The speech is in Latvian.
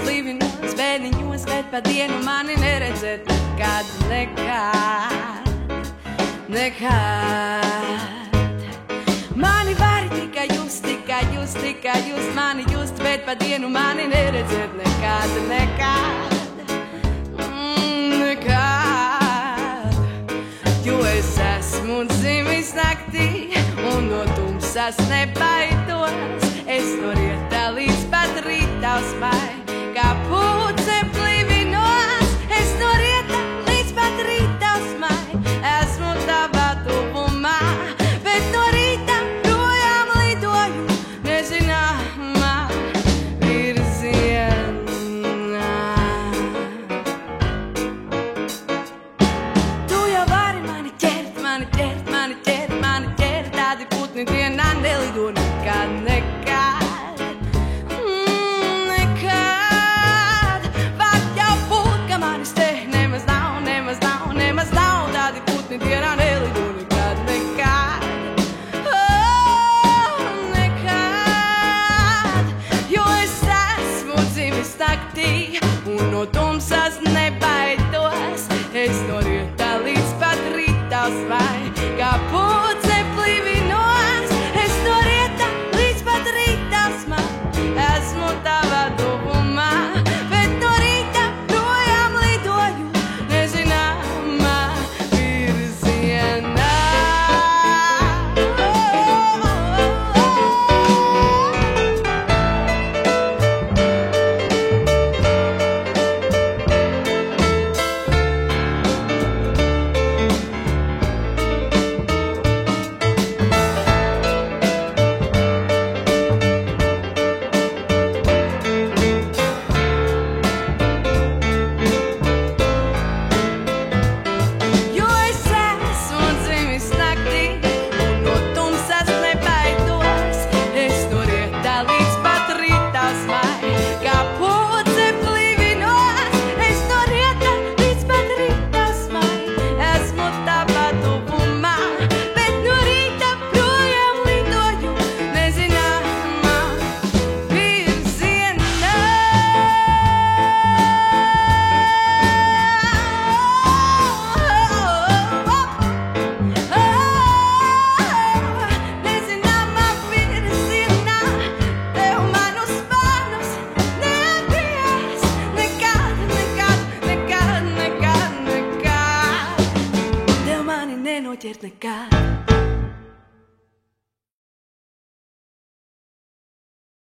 blīvinos, bēniņos, bet pa dienu mani neredzēt nekad, nekad, nekad. Mani vari tikai jūs, tikai jūs, tikai jūs mani just, bet pa dienu mani neredzēt nekad, nekad, nekad. Jo es esmu dzimis naktī un no tumsas nebaidos. Es no rieta līdz pat rītausmai, kā pūce blīvinos. Es no rieta līdz pat rītausmai, esmu tavā tuvumā, bet no rīta projām lidoju nezināmā virzienā. Tu jau vari mani ķert, mani ķert, mani ķert, mani ķert, tādi putni dienā nelido nekad, nekad. Dienā nelido nekad, nekad, oh, nekad. Jo es esmu dzimis naktī un no tumsas nebaidos. Es no rieta līdz pat rītausmai, kā pūce blīvinos. Es no rieta līdz pat rītausmai, esmu tavā tuvumā, bet no rīta projām lidoju nezināmā virzienā. Jo es esmu dzimis naktī un no tumsas nebaidos. Es no rieta līdz pat rītausmai, kā pūce blīvinos. Es no rieta līdz pat rītausmai, esmu tavā tuvumā, bet no rīta projām lidoju nezināmā virzienā. Nezināmā virzienā, tev manus spārnus neatgriez nekad, nekad, nekad, nekad, nekad. Tev mani nenoķert nekad.